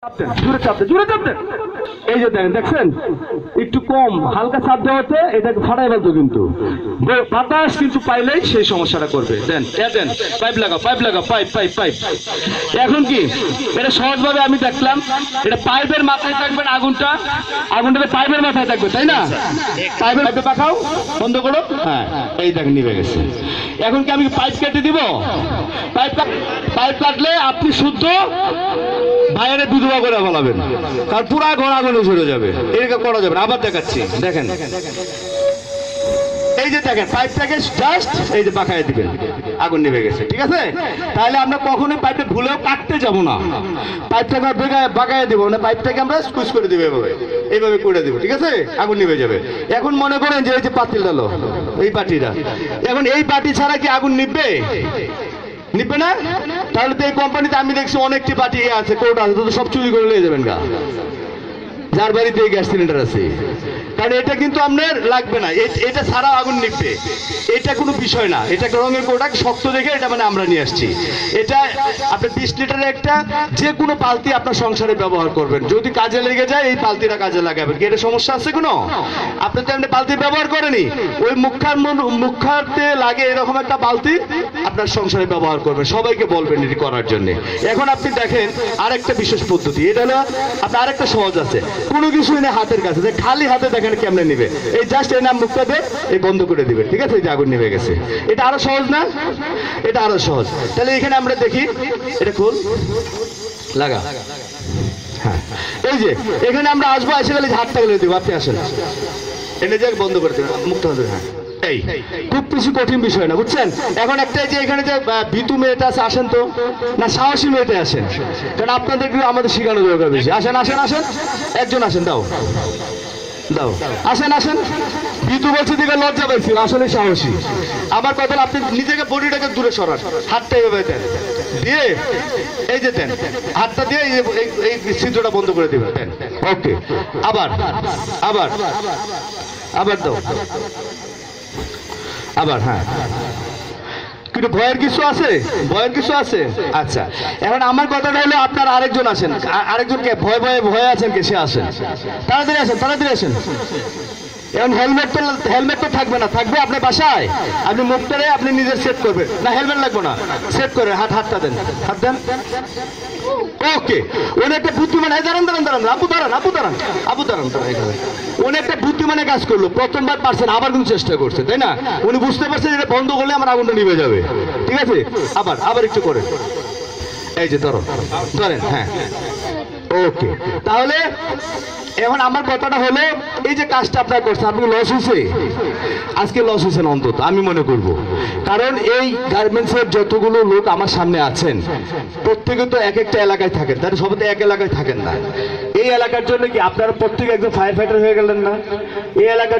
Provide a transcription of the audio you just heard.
জোরে চাপ দেন, জোরে চাপ দেন। এই যে দেখছেন একটু কম হালকা চাপ দেওয়াতে এটাকে ফাটাই ফেলতো, কিন্তু বাতাস কিন্তু পাইলেই সেই সমস্যাটা করবে। দেন দেন, পাইপ লাগাও, পাইপ লাগাও, পাইপ পাইপ পাইপ। এখন কি এটা সহজভাবে আমি দেখলাম, এটা পাইপের মাথায় থাকবে না আগুনটা, আগুনটা পাইপের মাথায় থাকবে, তাই না? পাইপের পাইপে পাকাও, বন্ধ করো। হ্যাঁ, এই দেখ নিভে গেছে। এখন কি আমি পাইপ কেটে দিব? পাইপ কাটলে আপনি শুদ্ধ ভাইয়ের বিধবা করে ফেলাবেন, কারণ পুরা ঘর আগুনে ঝরে যাবে। এরকম করা যাবে না। আবার দেখাচ্ছি, দেখেন এই যে দেখেন পাইপটাকে জাস্ট এই যে বাঁকায় দিবেন, আগুন নিভে গেছে। ঠিক আছে, তাহলে আমরা কখনোই পাইপে ভুলেও কাটতে যাব না, পাইপটাকে বাঁকায় দিব না, পাইপটাকে আমরা স্কুইজ করে দিব, এভাবে এইভাবে করে দিব। ঠিক আছে, আগুন নিভে যাবে। এখন মনে করেন যে এই যে পাতিল ডালো, এই পাটিটা, এখন এই পাটি ছাড়া কি আগুন নিভবে? নিবে না। তাহলে তো এই কোম্পানিতে আমি দেখছি অনেকটি পার্টি আছে, কোর্ট আছে, তো সব চুরি করে নিয়ে যাবেন গা, যার বাড়িতে গ্যাস সিলিন্ডার আছে। কারণ এটা কিন্তু আপনার লাগবে না, এটা ছাড়া আগুন নিবে, এটা কোনো বিষয় না। এটা রঙের প্রোডাক্ট, শক্ত দেখে এটা মানে আমরা নিয়ে আসছি। এটা আপনার 20 লিটারের একটা যে কোনো বালতি আপনার সংসারে ব্যবহার করবেন, যদি কাজে লেগে যায় এই বালতিটা কাজে লাগাবেন। কি এটা সমস্যা আছে কোনো? আপনি তো এমনি বালতি ব্যবহার করেনি, ওই মুখাতে লাগে এরকম একটা বালতি আপনার সংসারে ব্যবহার করবেন, সবাইকে বলবেন এটি করার জন্য। এখন আপনি দেখেন আরেকটা বিশেষ পদ্ধতি, এটা হলো আপনার আরেকটা সহজ আছে, কোনো কিছু এনে হাতের কাছে, যে খালি হাতে দেখেন কেমনে নিবে, এই জাস্ট এনে মুখটা দিয়ে এই বন্ধ করে দিবে। ঠিক আছে, এই যে আগুন নিভে গেছে। এটা আরো সহজ না? এটা আরো সহজ। তাহলে এখানে আমরা দেখি, এটা খুল লাগা। হ্যাঁ, এই যে এখানে আমরা আসবো, এসে গেলে হাতটা গেলে দিব, আপনি আসেন, এনে যে বন্ধ করে দেবেন মুখটা। হ্যাঁ, এই খুব কিছু কঠিন বিষয় না, বুঝছেন? এখন একটা যে এখানে যে ভিতু মেয়েটা আছে, আসেন তো, না সাহসী মেয়েটা আসেন, কারণ আপনাদের আমাদের শিখানো দরকার বেশি। আসেন আসেন আসেন, একজন আসেন, দাও দাও, আসেন আসেন। ভিতু বলছে দিকে লজ্জা পাইছিল, আসলে সাহসী। আমার কথা, আপনি নিজেকে বডিটাকে দূরে সরান, হাতটা এইভাবে দেন, দিয়ে এই যে দেন, হাতটা দিয়ে এই ছিদ্রটা বন্ধ করে দিবেন, দেন। ওকে, আবার আবার আবার দাও, আবার। হ্যাঁ, কিন্তু ভয়ের কিছু আছে? ভয়ের কিছু আছে? আচ্ছা, এখন আমার কথাটা হলো আপনার আরেকজন আসেন, আরেকজনকে ভয় ভয়ে ভয়ে আছেন কে, সে আসেন, তাড়াতাড়ি আসেন, তাড়াতাড়ি আসেন। এখন হেলমেট তো থাকবে না, থাকবে আপনার বাসায়, আপনি মুখটারে আপনি নিজের সেট করবেন না, হেলমেট লাগবে না, সেট করে হাতটা দেন, হাত দেন। ওকে, উনি একটা বুদ্ধিমান, দাঁড়ান দাঁড়ান দাঁড়ান, আপু দাঁড়ান, আপু দাঁড়ান, আপু দাঁড়ান, উনি একটা বুদ্ধিমানের কাজ করলো, প্রথমবার পারছেন, আবার কিন্তু চেষ্টা করছে, তাই না? উনি বুঝতে পারছেন এটা বন্ধ করলে আমার আগুনটা নিভে যাবে। ঠিক আছে, আবার আবার একটু করেন, এই যে ধরো, ধরেন। হ্যাঁ, ওকে। তাহলে এখন আমার কথাটা হলো, এই যে কাজটা আপনার করছেন, আপনি লস হয়েছে, আজকে লস হয়েছেন অন্তত আমি মনে করব, কারণ এই গার্মেন্টসের যতগুলো লোক আমার সামনে আছেন, প্রত্যেকে তো এক একটা এলাকায় থাকেন, তাহলে সবাই তো এক এলাকায় থাকেন না। এই এলাকার জন্য কি আপনারা প্রত্যেকে একজন ফায়ার ফাইটার হয়ে গেলেন না? এই এলাকার